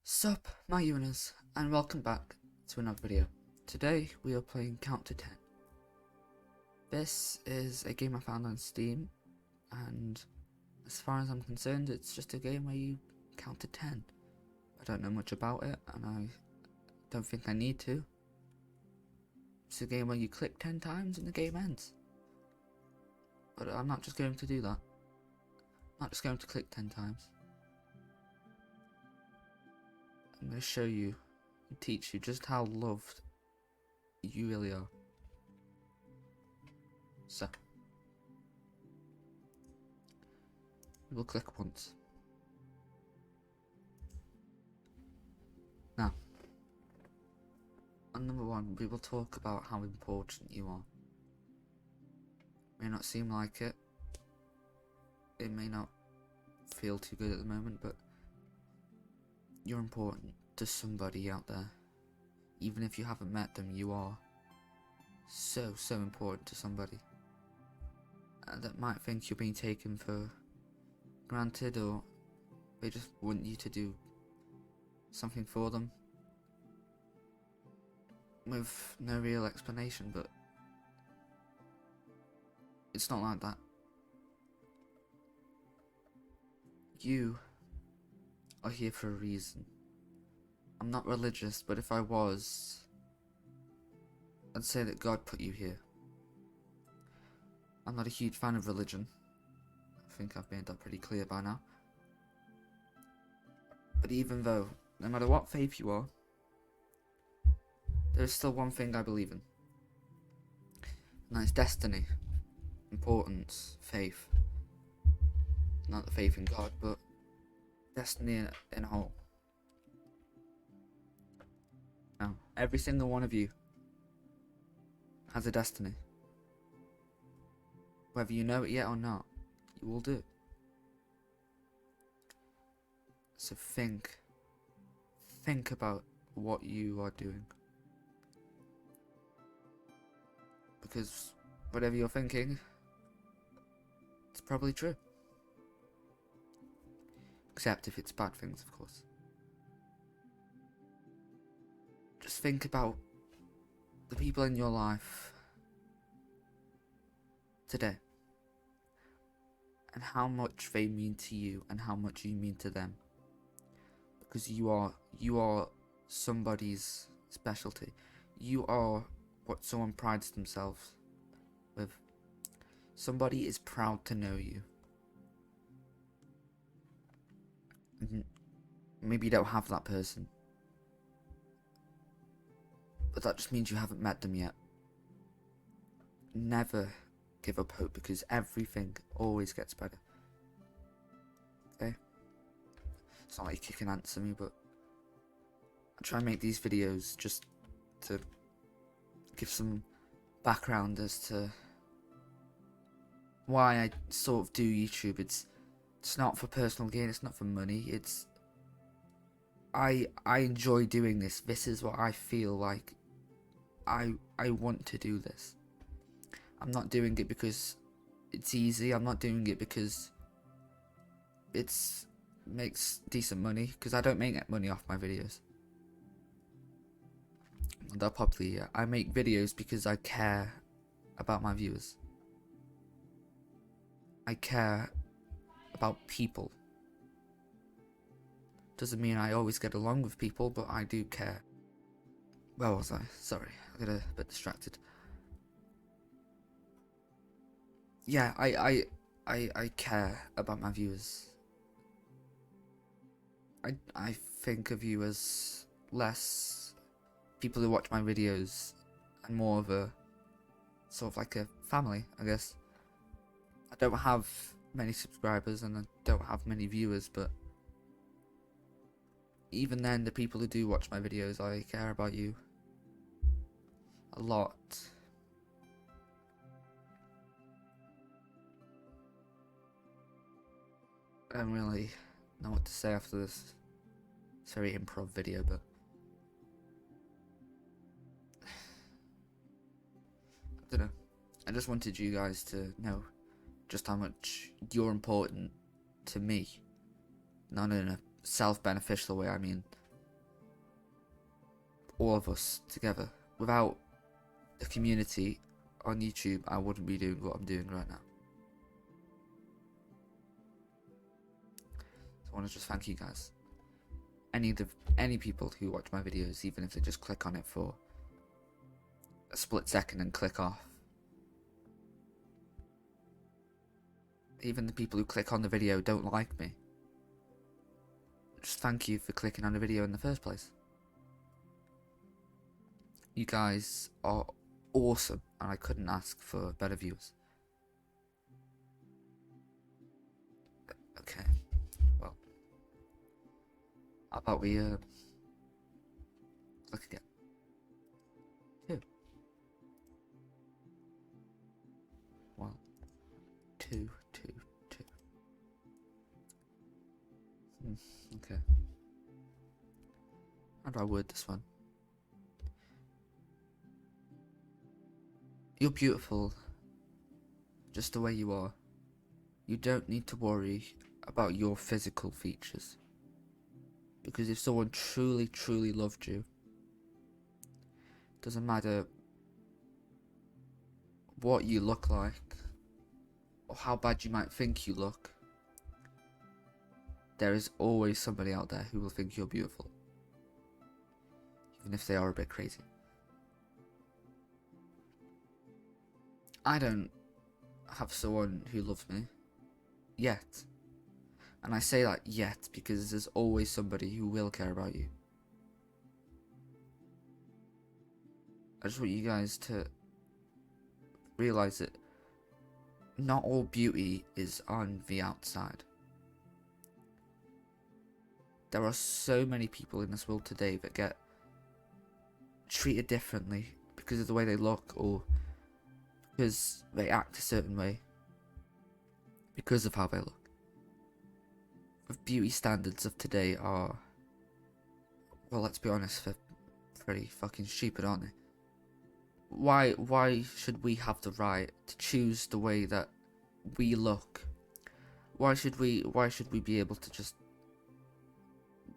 Sup, my Unas, and welcome back to another video. Today we are playing Count to 10. This is a game I found on Steam, and as far as I'm concerned, it's just a game where you count to 10. I don't know much about it, and I don't think I need to. It's a game where you click 10 times and the game ends. But I'm not just going to do that. I'm not just going to click 10 times. I'm going to show you and teach you just how loved you really are. So, we will click once. Now, on number 1, we will talk about how important you are. May not seem like it. It may not feel too good at the moment, but you're important to somebody out there. Even if you haven't met them, you are so important to somebody. That might think you're being taken for granted, or they just want you to do something for them with no real explanation, but it's not like that. You are here for a reason. I'm not religious, but if I was, I'd say that God put you here. I'm not a huge fan of religion. I think I've made that pretty clear by now. But even though, no matter what faith you are, there is still one thing I believe in. And that is destiny, importance, faith. Not the faith in God, but destiny in a whole. Now, every single one of you has a destiny. Whether you know it yet or not, you will do. So think about what you are doing. Because whatever you're thinking, it's probably true. Except if it's bad things, of course. Just think about the people in your life today, and how much they mean to you and how much you mean to them. Because you are somebody's specialty. You are what someone prides themselves with. Somebody is proud to know you. And maybe you don't have that person, but that just means you haven't met them yet. Never give up hope, because everything always gets better. Okay? It's not like you can answer me, but I try and make these videos just to give some background as to why I sort of do YouTube. It's not for personal gain, it's not for money, it's I enjoy doing this. This is what I feel like I want to do this. I'm not doing it because it's easy. I'm not doing it because it's makes decent money, because I don't make money off my videos. That probably, yeah. I make videos because I care about my viewers. I care about people. Doesn't mean I always get along with people, but I do care. Where was I? Sorry, I got a bit distracted. Yeah, I care about my viewers. I think of you as less people who watch my videos and more of a sort of like a family, I guess. I don't have many subscribers and I don't have many viewers, but even then, the people who do watch my videos, I care about you a lot. I don't really know what to say after this. It's a very improv video, but I don't know. I just wanted you guys to know just how much you're important to me. Not in a self-beneficial way, I mean all of us together. Without the community on YouTube, I wouldn't be doing what I'm doing right now. So I want to just thank you guys. Any people who watch my videos, even if they just click on it for a split second and click off. Even the people who click on the video don't like me. Just thank you for clicking on the video in the first place. You guys are awesome, and I couldn't ask for better viewers. Okay, well, how about we click again? 2. 1, 2, 2, 2. Okay. How do I word this one? You're beautiful, just the way you are. You don't need to worry about your physical features. Because if someone truly, truly loved you, doesn't matter what you look like, or how bad you might think you look, there is always somebody out there who will think you're beautiful. Even if they are a bit crazy. I don't have someone who loves me yet. And I say that yet because there's always somebody who will care about you. I just want you guys to realize that not all beauty is on the outside. There are so many people in this world today that get treated differently because of the way they look, or because they act a certain way, because of how they look. The beauty standards of today are, well, let's be honest, they're pretty fucking stupid, aren't they? Why should we have the right to choose the way that we look? Why should we be able to just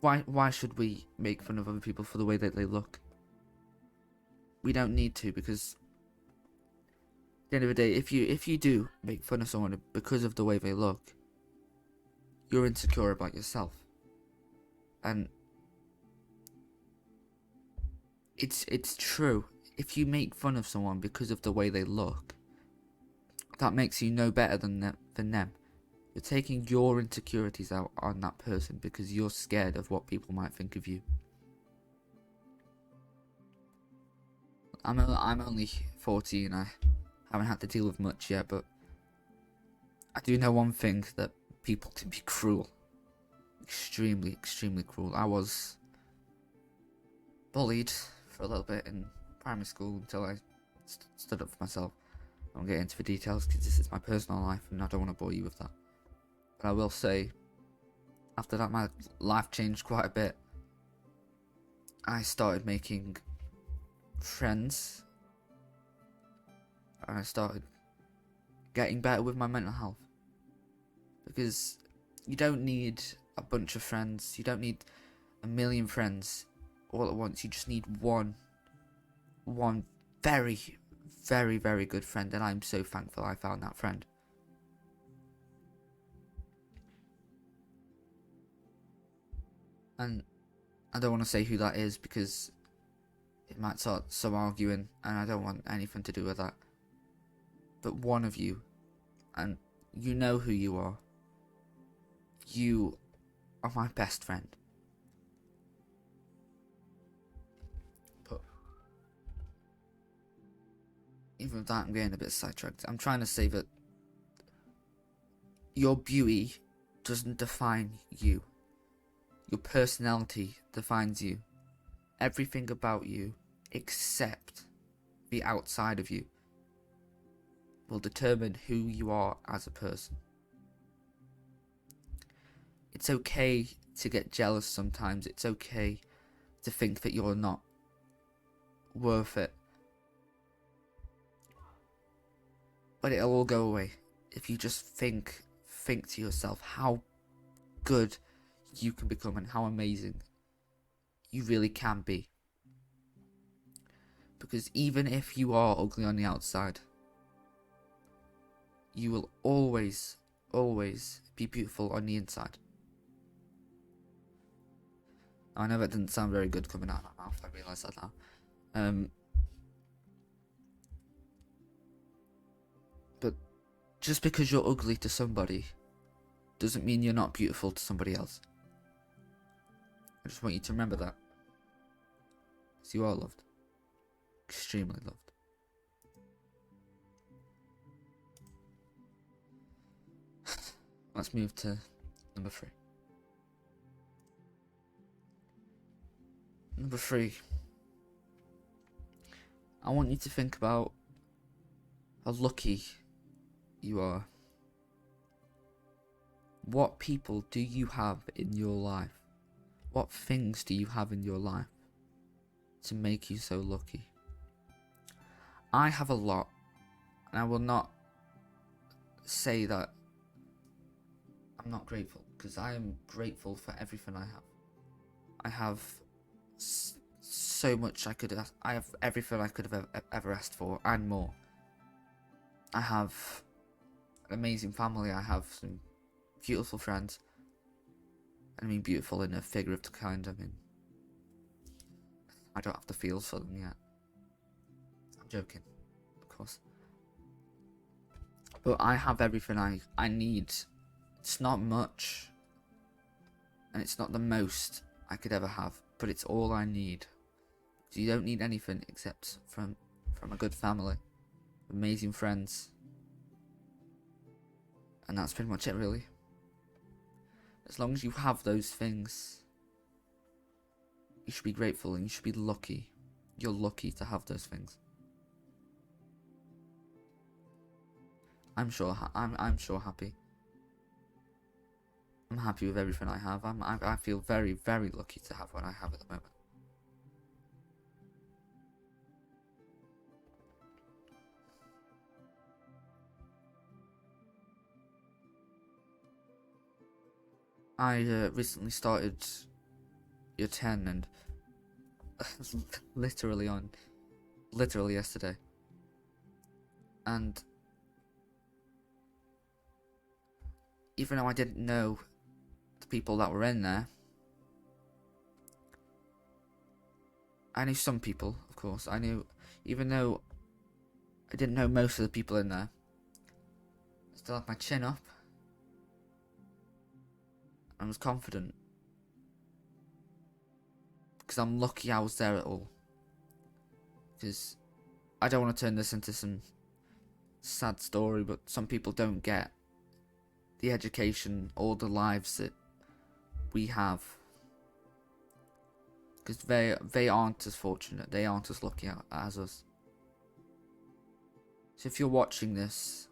why should we make fun of other people for the way that they look? We don't need to, because at the end of the day, if you do make fun of someone because of the way they look, you're insecure about yourself. And it's true. If you make fun of someone because of the way they look, that makes you no better than them. You're taking your insecurities out on that person because you're scared of what people might think of you. I'm only 14. I haven't had to deal with much yet, but I do know one thing, that people can be cruel. Extremely, extremely cruel. I was bullied for a little bit in primary school until I stood up for myself. I won't get into the details because this is my personal life and I don't want to bore you with that. But I will say, after that my life changed quite a bit. I started making friends, and I started getting better with my mental health. Because you don't need a bunch of friends, you don't need a million friends all at once. You just need one very, very, very good friend, and I'm so thankful I found that friend. And I don't want to say who that is because it might start some arguing, and I don't want anything to do with that. But one of you, and you know who you are my best friend. But even with that, I'm getting a bit sidetracked. I'm trying to say that your beauty doesn't define you. Your personality defines you. Everything about you, except the outside of you, will determine who you are as a person. It's okay to get jealous sometimes. It's okay to think that you're not worth it. But it'll all go away if you just think to yourself how good you can become and how amazing you really can be. Because even if you are ugly on the outside, you will always, always be beautiful on the inside. I know that didn't sound very good coming out of my mouth, I realise that now. But just because you're ugly to somebody doesn't mean you're not beautiful to somebody else. I just want you to remember that. Because you are loved. Extremely loved. Let's move to number 3. Number 3. I want you to think about how lucky you are. What people do you have in your life? What things do you have in your life to make you so lucky? I have a lot, and I will not say that I'm not grateful, because I am grateful for everything I have. I have so much I have everything I could have ever asked for, and more. I have an amazing family, I have some beautiful friends. I mean beautiful in a figure of the kind. I mean, I don't have the feels for them yet. I'm joking, of course. But I have everything I need. It's not much, and it's not the most I could ever have, but it's all I need. So you don't need anything except from a good family, amazing friends, and that's pretty much it, really. As long as you have those things, you should be grateful and you should be lucky. You're lucky to have those things. I'm sure happy. I'm happy with everything I have. I feel very, very lucky to have what I have at the moment. I recently started year 10 and literally yesterday. And even though I didn't know the people that were in there, I knew some people, of course. Even though I didn't know most of the people in there, I still had my chin up. I was confident. Because I'm lucky I was there at all. Because I don't want to turn this into some sad story, but some people don't get the education or the lives that we have. Because they aren't as fortunate, they aren't as lucky as us. So if you're watching this,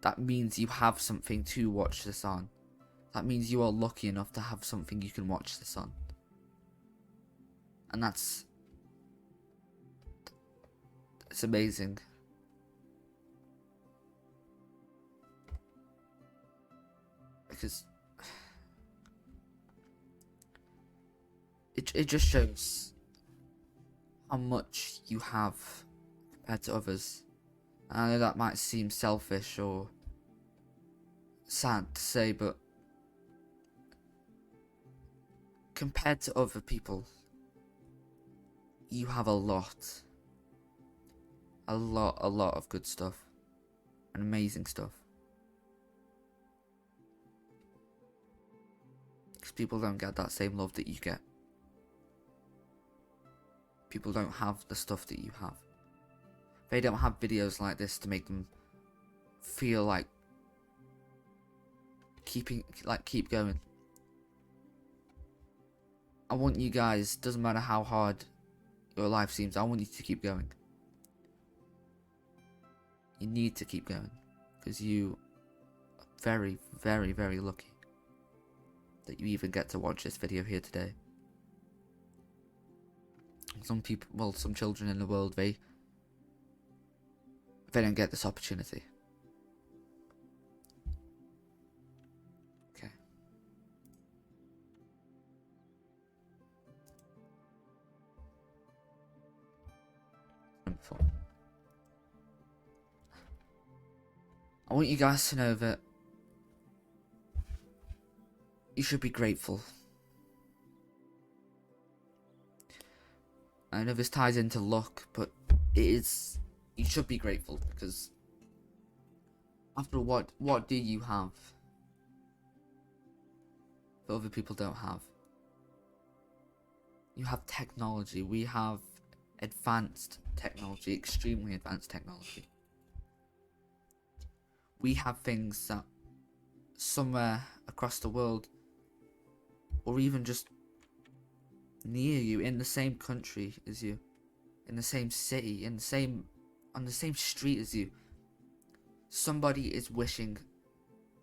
that means you have something to watch this on. That means you are lucky enough to have something you can watch this on. And it's amazing. Because it just shows how much you have compared to others. And I know that might seem selfish or sad to say, but compared to other people, you have a lot of good stuff and amazing stuff. Because people don't get that same love that you get. People don't have the stuff that you have. They don't have videos like this to make them feel like keep going. I want you guys, doesn't matter how hard your life seems, I want you to keep going. You need to keep going. Because you are very, very, very lucky that you even get to watch this video here today. Some people, well, some children in the world, they don't get this opportunity. Okay. want you guys to know that you should be grateful. I know this ties into luck, but you should be grateful, because after all, what do you have that other people don't have? You have technology. We have advanced technology, extremely advanced technology. We have things that somewhere across the world, or even just near you, in the same country as you, in the same city, on the same street as you, somebody is wishing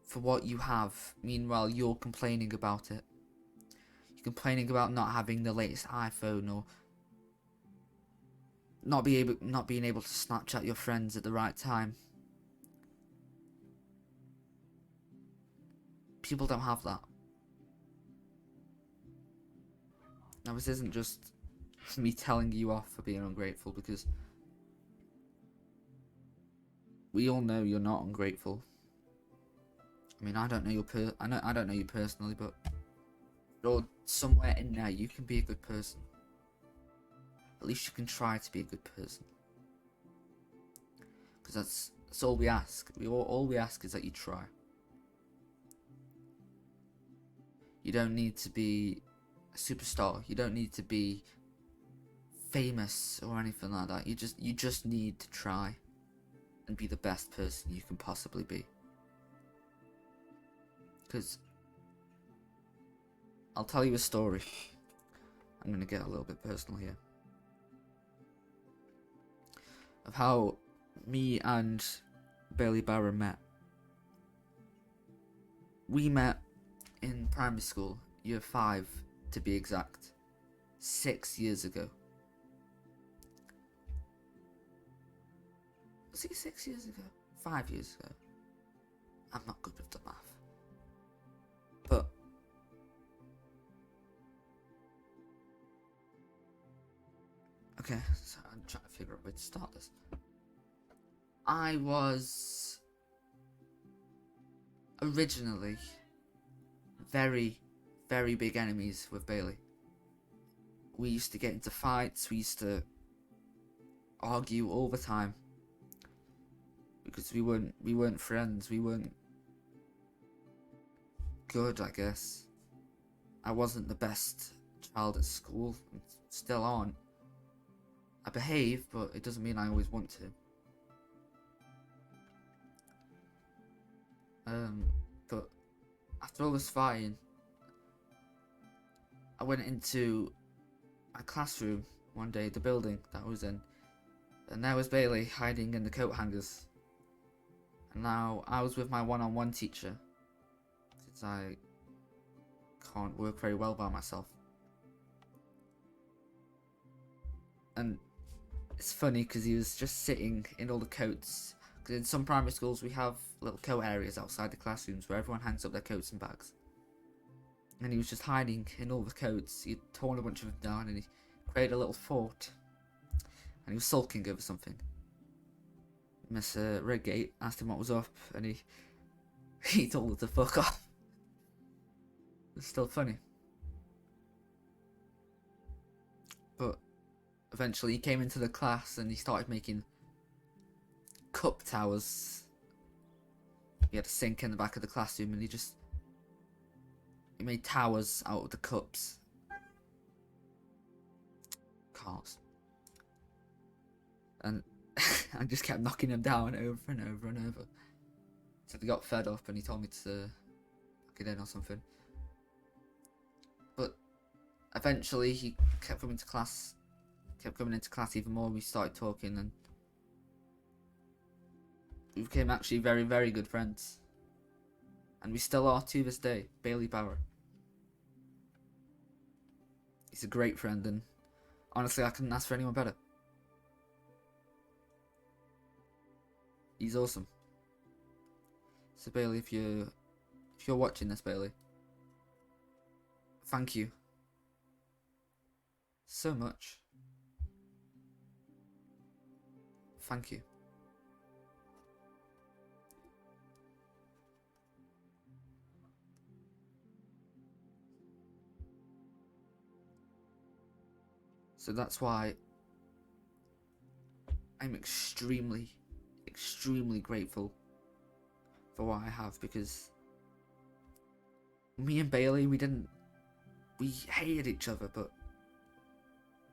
for what you have. Meanwhile, you're complaining about it. You're complaining about not having the latest iPhone, or not being able to Snapchat your friends at the right time. People don't have that. Now, this isn't just me telling you off for being ungrateful, because we all know you're not ungrateful. I mean, I don't know you personally, but you're somewhere in there. You can be a good person. At least you can try to be a good person. Because that's all we ask. All we ask is that you try. You don't need to be a superstar. You don't need to be famous or anything like that. You just need to try and be the best person you can possibly be. Because I'll tell you a story. I'm going to get a little bit personal here. Of how me and Bailey Barra met. We met in primary school, year 5 to be exact, 6 years ago. Was it 6 years ago? 5 years ago? I'm not good with the math. But okay, so I'm trying to figure out where to start this. I was originally very, very big enemies with Bailey. We used to get into fights, we used to argue all the time. Because we weren't friends, we weren't good, I guess. I wasn't the best child at school, still aren't. I behave, but it doesn't mean I always want to. But after all this fighting, I went into my classroom one day, the building that I was in, and there was Bailey hiding in the coat hangers. And now I was with my one-on-one teacher, since I can't work very well by myself. And it's funny because he was just sitting in all the coats. Because in some primary schools we have little coat areas outside the classrooms where everyone hangs up their coats and bags. And he was just hiding in all the coats. He'd torn a bunch of them down and he created a little fort. And he was sulking over something. Miss Redgate asked him what was up, and he told her to fuck off. It's still funny. But eventually he came into the class and he started making cup towers. He had a sink in the back of the classroom and he made towers out of the cups. Cars. And I just kept knocking him down over and over and over. So he got fed up and he told me to knock it in or something. But eventually he kept coming into class even more. We started talking and we became actually very, very good friends. And we still are to this day. Bailey Bauer. He's a great friend and honestly I couldn't ask for anyone better. He's awesome. So Bailey, if you're watching this, Bailey, thank you so much. Thank you. So that's why I'm extremely, extremely grateful for what I have, because me and Bailey, we hated each other, but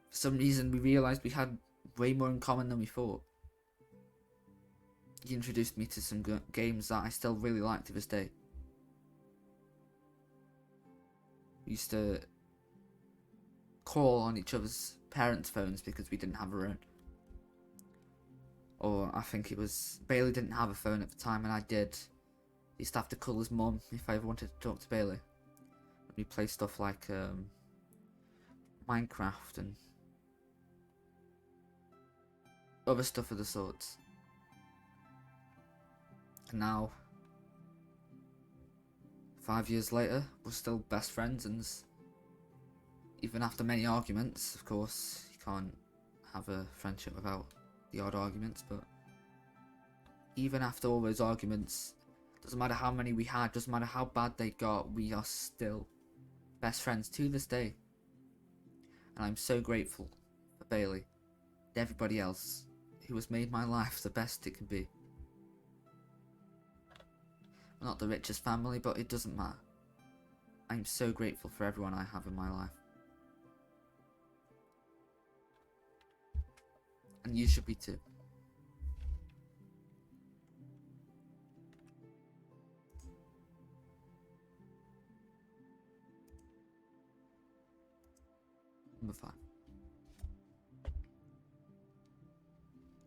for some reason we realised we had way more in common than we thought. He introduced me to some games that I still really like to this day. We used to call on each other's parents' phones because we didn't have our own. Or I think it was Bailey didn't have a phone at the time and I did. He used to have to call his mum if I ever wanted to talk to Bailey. And we play stuff like Minecraft and other stuff of the sorts. And now, 5 years later, we're still best friends, and even after many arguments, of course, you can't have a friendship without the odd arguments, but even after all those arguments, doesn't matter how many we had, doesn't matter how bad they got, we are still best friends to this day. And I'm so grateful for Bailey and everybody else who has made my life the best it can be. We're not the richest family, but it doesn't matter. I'm so grateful for everyone I have in my life. And you should be too. Number 5.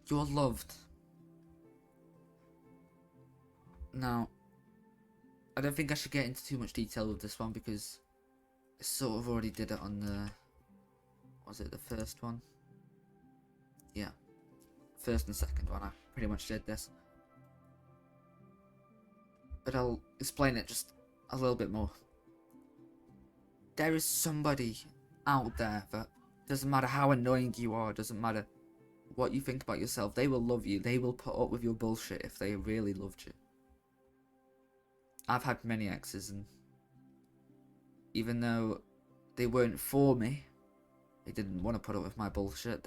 You're loved. Now, I don't think I should get into too much detail with this one because I sort of already did it on the... Was it the first one? Yeah. First and second one, I pretty much did this. But I'll explain it just a little bit more. There is somebody out there that doesn't matter how annoying you are, doesn't matter what you think about yourself, they will love you. They will put up with your bullshit if they really loved you. I've had many exes, and even though they weren't for me, they didn't want to put up with my bullshit,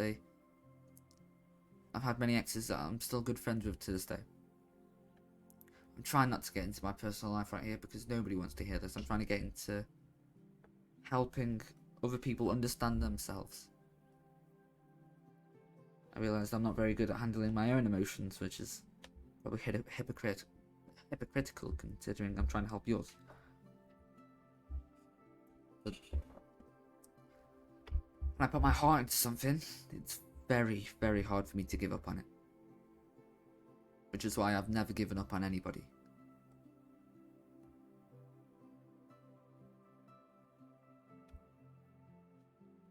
I've had many exes that I'm still good friends with to this day. I'm trying not to get into my personal life right here because nobody wants to hear this. I'm trying to get into helping other people understand themselves. I realised I'm not very good at handling my own emotions, which is probably hypocritical considering I'm trying to help yours. But when I put my heart into something, it's very, very hard for me to give up on it. Which is why I've never given up on anybody.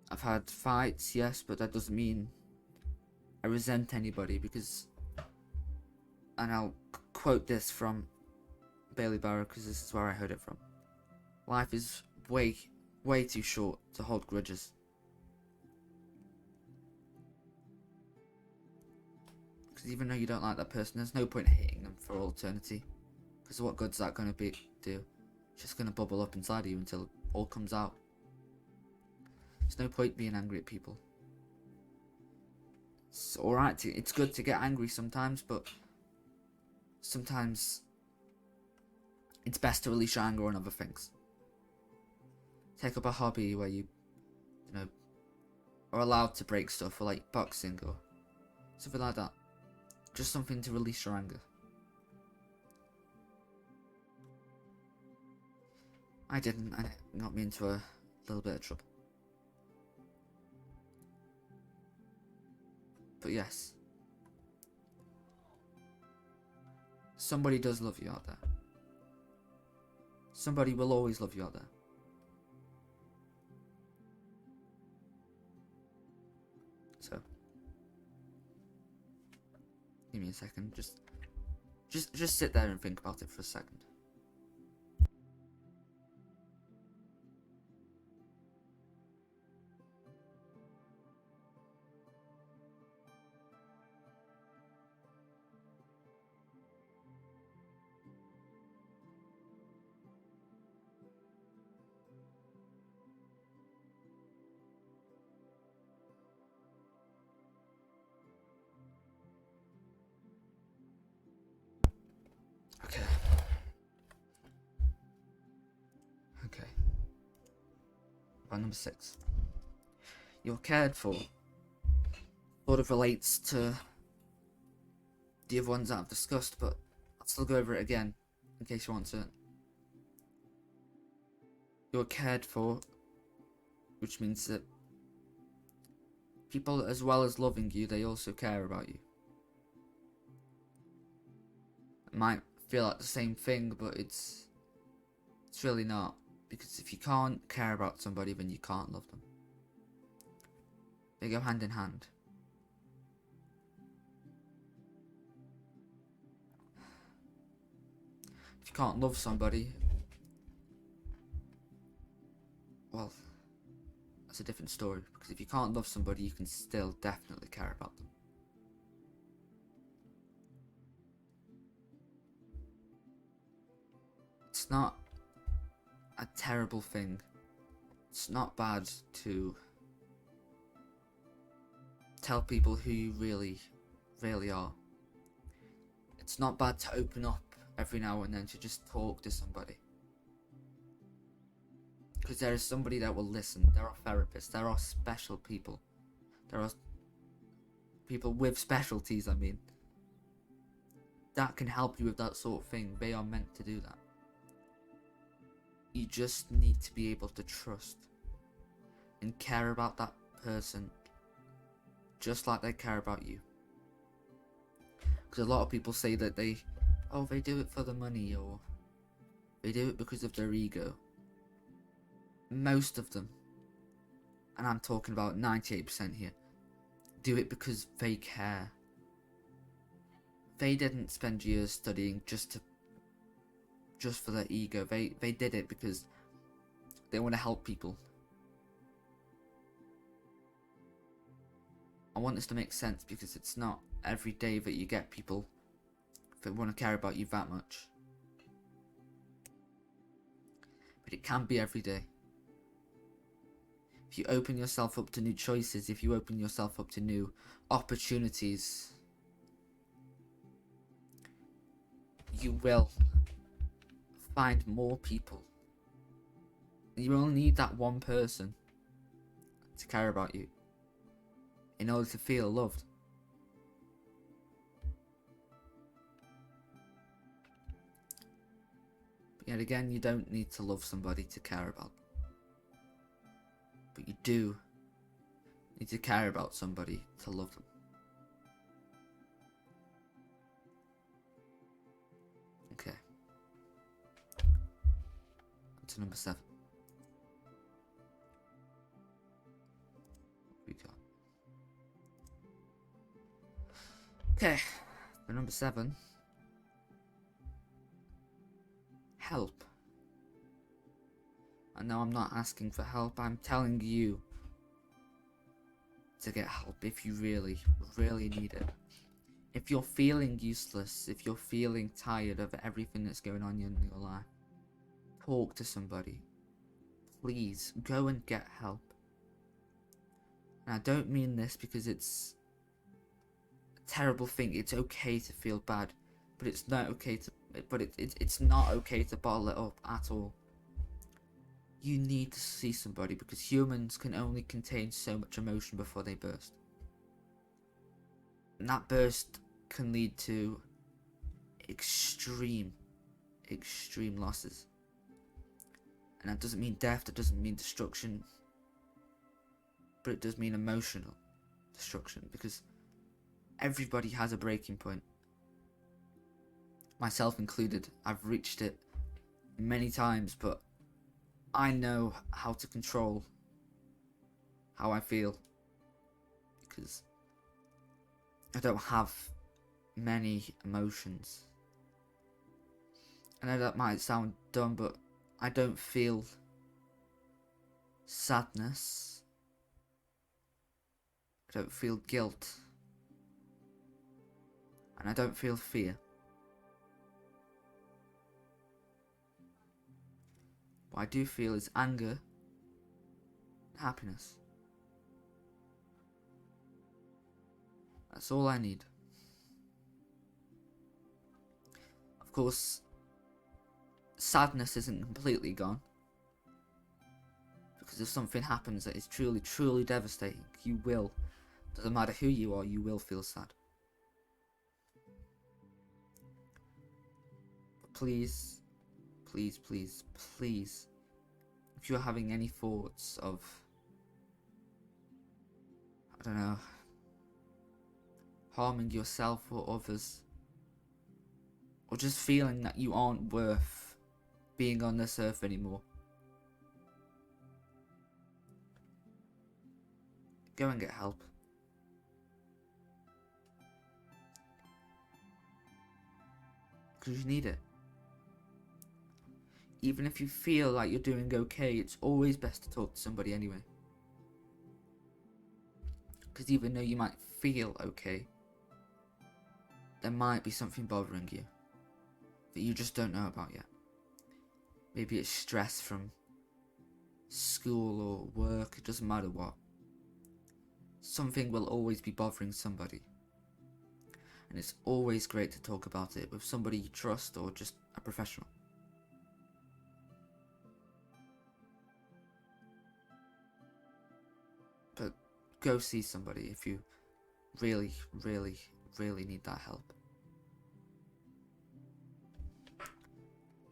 I've had fights, yes, but that doesn't mean I resent anybody because... And I'll quote this from Bailey Barrow because this is where I heard it from. Life is way, way too short to hold grudges. Because even though you don't like that person, there's no point hating them for all eternity. Because what good's that going to do? It's just going to bubble up inside of you until it all comes out. There's no point being angry at people. It's alright, it's good to get angry sometimes, but sometimes it's best to release your anger on other things. Take up a hobby where you know, are allowed to break stuff, or like boxing or something like that. Just something to release your anger. I got me into a little bit of trouble. But yes, somebody does love you out there. Somebody will always love you out there. So, give me a second. Just sit there and think about it for a second. by number 6. You're cared for. Sort of relates to the other ones that I've discussed, but I'll still go over it again in case you want to. You're cared for, which means that people, as well as loving you, they also care about you. It might feel like the same thing, but it's really not. Because if you can't care about somebody, then you can't love them. They go hand in hand. If you can't love somebody, well, that's a different story. Because if you can't love somebody, you can still definitely care about them. It's not a terrible thing. It's not bad to tell people who you really, really are. It's not bad to open up every now and then, to just talk to somebody. Because there is somebody that will listen. There are therapists. There are special people. There are people with specialties, I mean, that can help you with that sort of thing. They are meant to do that. You just need to be able to trust and care about that person just like they care about you. Because a lot of people say that they do it for the money, or they do it because of their ego. Most of them, and I'm talking about 98% here, do it because they care. They didn't spend years studying just for their ego. They did it because they want to help people. I want this to make sense, because it's not every day that you get people that want to care about you that much. But it can be every day. If you open yourself up to new choices, if you open yourself up to new opportunities, you will find more people. You only need that one person to care about you in order to feel loved. But yet again, you don't need to love somebody to care about them. But you do need to care about somebody to love them. Okay. On to number 7. What we got? Okay, for number 7. Help. And now I'm not asking for help, I'm telling you to get help if you really, really need it. If you're feeling useless, if you're feeling tired of everything that's going on in your life, talk to somebody. Please, go and get help. And I don't mean this because it's a terrible thing. It's okay to feel bad, but it's not okay to. But it's not okay to bottle it up at all. You need to see somebody, because humans can only contain so much emotion before they burst. And that burst can lead to extreme losses. And that doesn't mean death, that doesn't mean destruction, but it does mean emotional destruction, because everybody has a breaking point. Myself included. I've reached it many times, but I know how to control how I feel, because I don't have many emotions. I know that might sound dumb, but I don't feel sadness. I don't feel guilt. And I don't feel fear. What I do feel is anger and happiness. That's all I need. Of course, sadness isn't completely gone, Because if something happens that is truly, truly devastating, you will, doesn't matter who you are, you will feel sad. But please, please, please, please, if you're having any thoughts of, I don't know, harming yourself or others, or just feeling that you aren't worth being on this earth anymore, go and get help. Because you need it. Even if you feel like you're doing okay, it's always best to talk to somebody anyway. Because even though you might feel okay, there might be something bothering you that you just don't know about yet. Maybe it's stress from school or work, it doesn't matter what. Something will always be bothering somebody. And it's always great to talk about it with somebody you trust or just a professional. But go see somebody if you really, really, really need that help.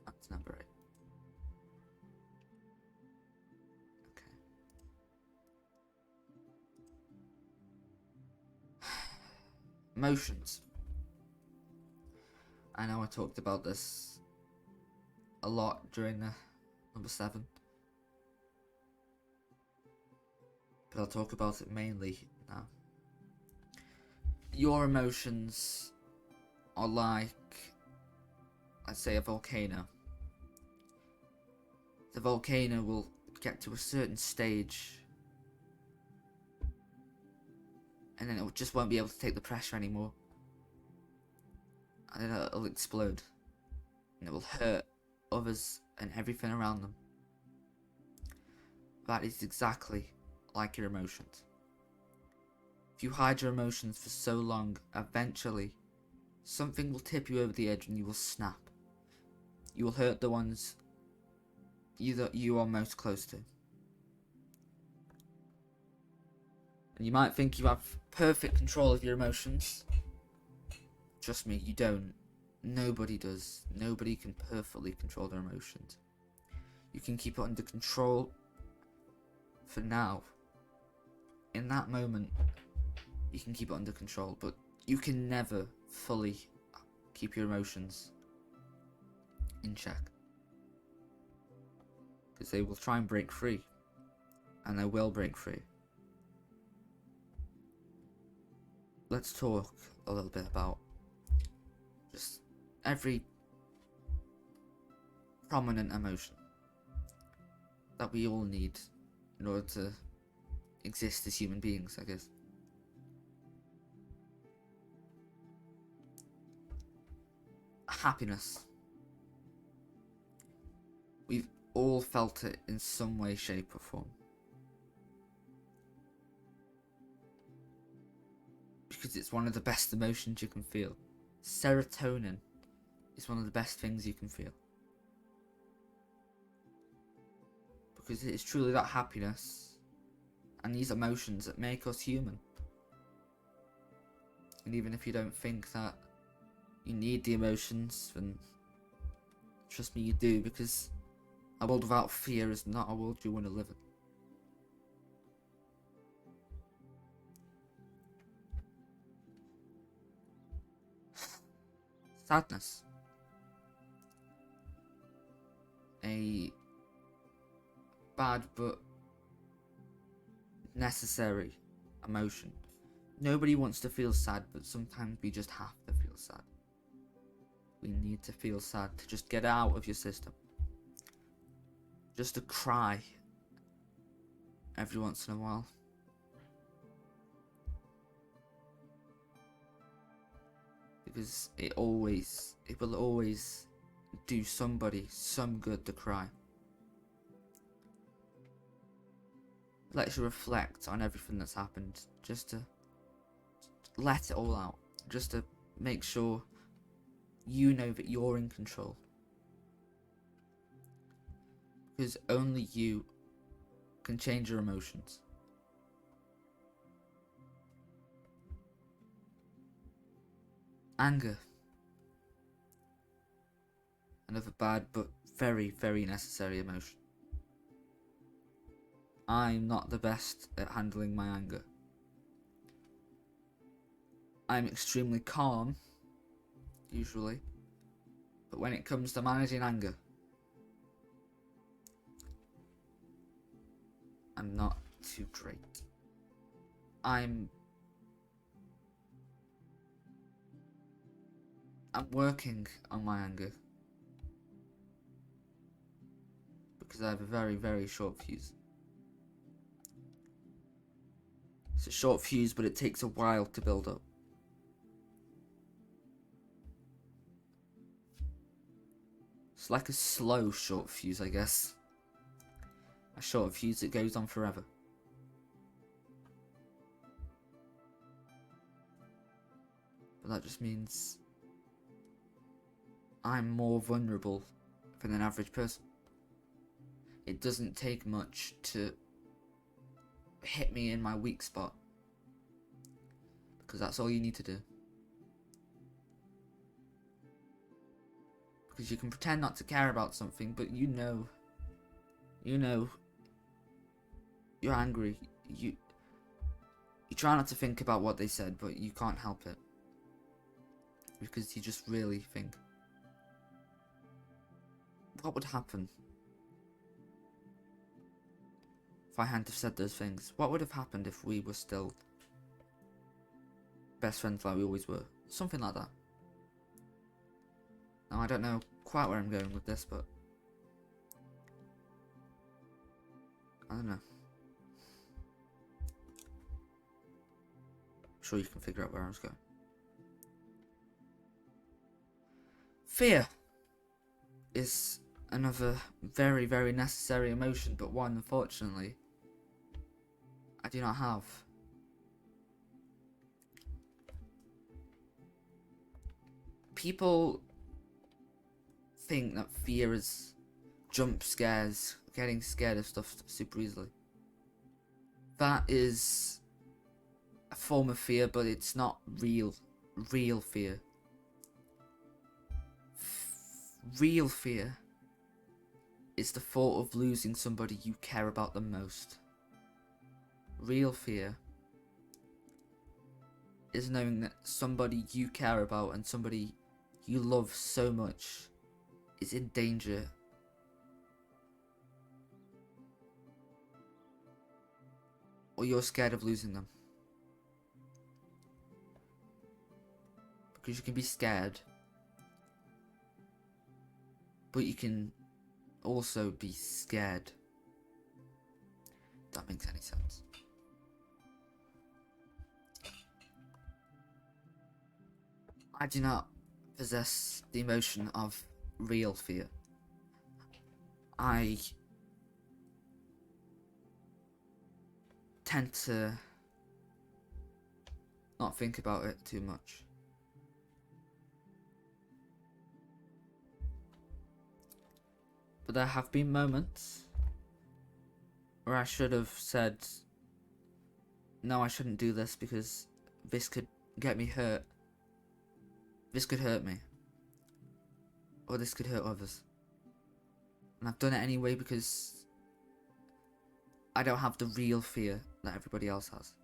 That's number 8. Okay. Emotions. I know I talked about this a lot during the number 7. But I'll talk about it mainly now. Your emotions are like, let's say, a volcano. The volcano will get to a certain stage and then it just won't be able to take the pressure anymore. And then it'll explode. And it will hurt others and everything around them. That is exactly like your emotions. If you hide your emotions for so long, eventually something will tip you over the edge and you will snap. You will hurt the ones you are most close to. And you might think you have perfect control of your emotions. Trust me, you don't. Nobody does. Nobody can perfectly control their emotions. You can keep it under control for now. In that moment, you can keep it under control, but you can never fully keep your emotions in check. Because they will try and break free. And they will break free. Let's talk a little bit about just every prominent emotion that we all need in order to exist as human beings, I guess. Happiness. We've all felt it in some way, shape or form. Because it's one of the best emotions you can feel. Serotonin is one of the best things you can feel. Because it is truly that happiness and these emotions that make us human. And even if you don't think that you need the emotions, then trust me, you do, because a world without fear is not a world you want to live in. Sadness. A bad but necessary emotion. Nobody wants to feel sad, but sometimes we just have to feel sad. We need to feel sad to just get out of your system. Just to cry every once in a while. Because it will always do somebody some good to cry. It lets you reflect on everything that's happened, just to let it all out, just to make sure you know that you're in control. Because only you can change your emotions. Anger. Another bad but very, very necessary emotion. I'm not the best at handling my anger. I'm extremely calm, usually, but when it comes to managing anger, I'm not too great. I'm working on my anger because I have a very, very short fuse. It's a short fuse, but it takes a while to build up. It's like a slow short fuse, I guess. A short fuse that goes on forever. But that just means I'm more vulnerable than an average person. It doesn't take much to hit me in my weak spot, because that's all you need to do. Because you can pretend not to care about something, but you know you're angry. You try not to think about what they said, but you can't help it, because you just really think, what would happen if I hadn't have said those things? What would have happened if we were still best friends like we always were? Something like that. Now, I don't know quite where I'm going with this, but I don't know. I'm sure you can figure out where I was going. Fear is another very, very necessary emotion, but one, unfortunately, I do not have. People think that fear is jump scares, getting scared of stuff super easily. That is a form of fear, but it's not real fear. Real fear is the thought of losing somebody you care about the most. Real fear is knowing that somebody you care about and somebody you love so much is in danger. Or you're scared of losing them. Because you can be scared, but you can also be scared. If that makes any sense. I do not possess the emotion of real fear. I tend to not think about it too much. But there have been moments where I should have said, no, I shouldn't do this because this could get me hurt. This could hurt me. Or this could hurt others. And I've done it anyway because I don't have the real fear that everybody else has.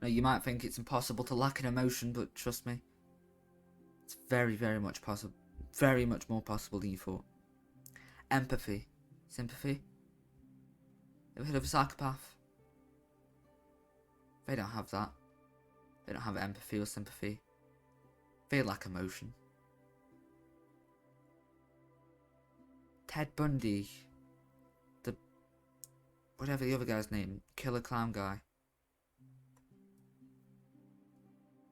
Now, you might think it's impossible to lack an emotion, but trust me, it's very, very much possible. Very much more possible than you thought. Empathy. Sympathy. Ever heard of a psychopath? They don't have that. They don't have empathy or sympathy. They lack emotion. Ted Bundy, whatever the other guy's name, killer clown guy.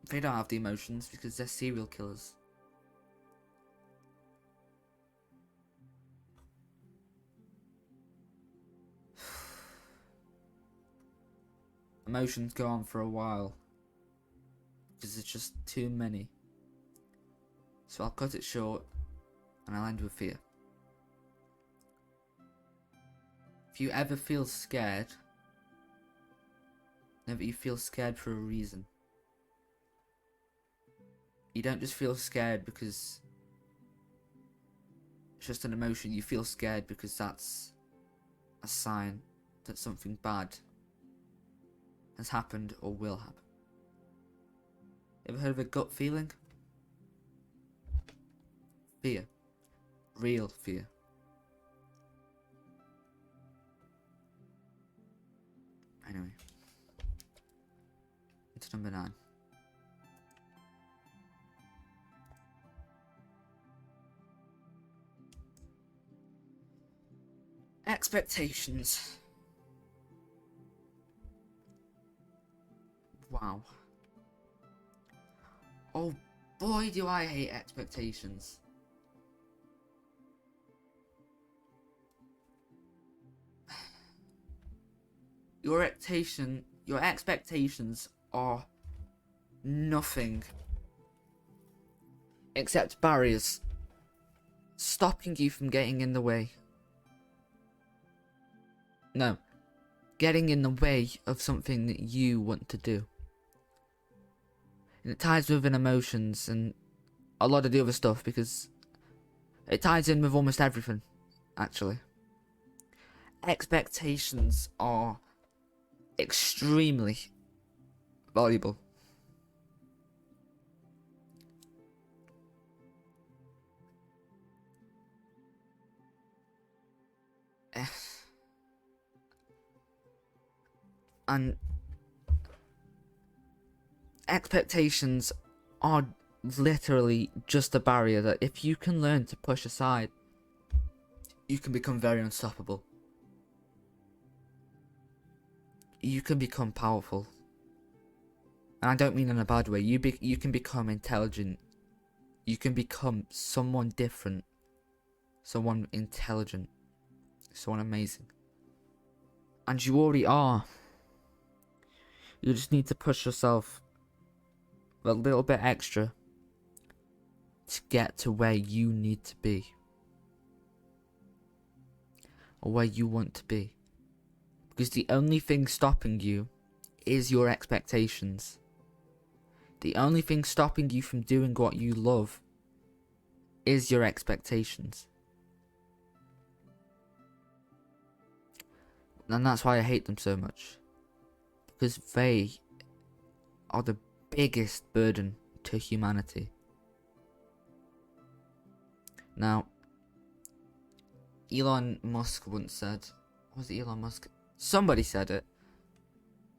They don't have the emotions because they're serial killers. Emotions go on for a while because there's just too many. So I'll cut it short and I'll end with fear. If you ever feel scared, know that you feel scared for a reason. You don't just feel scared because it's just an emotion. You feel scared because that's a sign that something bad has happened or will happen. Ever heard of a gut feeling? Fear. Real fear. Anyway. Into number 9. Expectations. Wow. Oh boy, do I hate expectations. Your expectations are nothing except barriers stopping you from getting in the way. No, getting in the way of something that you want to do. And it ties within emotions and a lot of the other stuff because it ties in with almost everything, actually. Expectations are extremely valuable. And expectations are literally just a barrier that if you can learn to push aside, you can become very unstoppable. You can become powerful. And I don't mean in a bad way. You can become intelligent. You can become someone different. Someone intelligent. Someone amazing. And you already are. You just need to push yourself a little bit extra to get to where you need to be. Or where you want to be. Because the only thing stopping you is your expectations. The only thing stopping you from doing what you love is your expectations. And that's why I hate them so much. Because they are the biggest burden to humanity. Now, Elon Musk once said, was it Elon Musk? Somebody said it.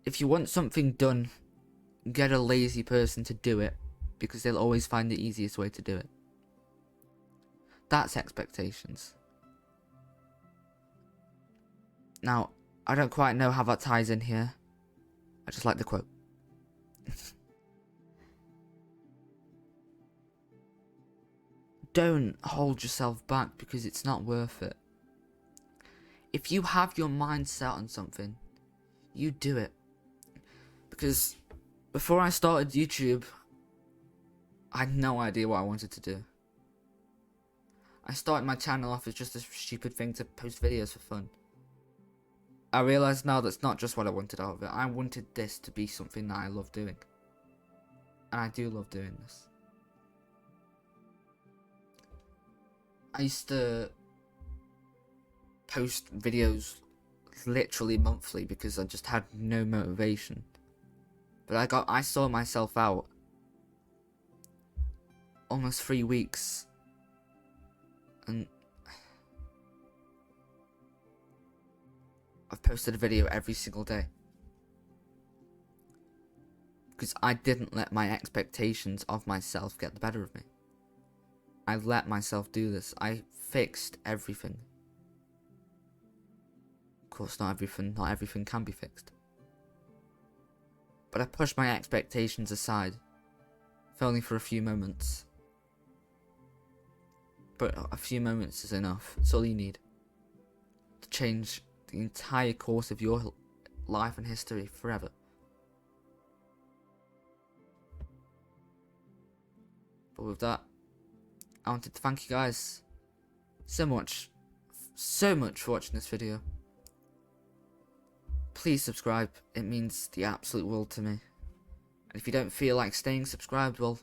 If you want something done, get a lazy person to do it, because they'll always find the easiest way to do it. That's expectations. Now, I don't quite know how that ties in here. I just like the quote. Don't hold yourself back because it's not worth it. If you have your mind set on something, you do it. Because before I started YouTube, I had no idea what I wanted to do. I started my channel off as just a stupid thing to post videos for fun. I realise now that's not just what I wanted out of it. I wanted this to be something that I love doing. And I do love doing this. I used to post videos literally monthly because I just had no motivation. But I saw myself out almost 3 weeks. And I've posted a video every single day. Because I didn't let my expectations of myself get the better of me. I let myself do this. I fixed everything. Of course, not everything can be fixed. But I pushed my expectations aside. If only for a few moments. But a few moments is enough. It's all you need to change the entire course of your life and history forever. But with that, I wanted to thank you guys so much for watching this video. please subscribe. It means the absolute world to me. And if you don't feel like staying subscribed, well,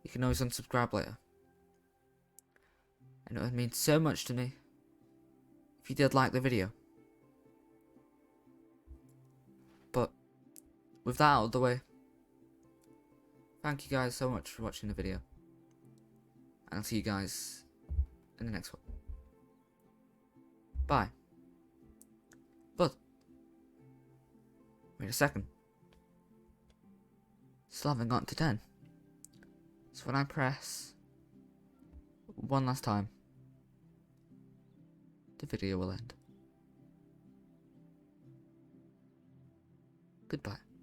you can always unsubscribe later. And it would mean so much to me if you did like the video. But with that out of the way, thank you guys so much for watching the video. And I'll see you guys in the next one. Bye. But wait a second. Still haven't gotten to 10. So when I press one last time, the video will end. Goodbye.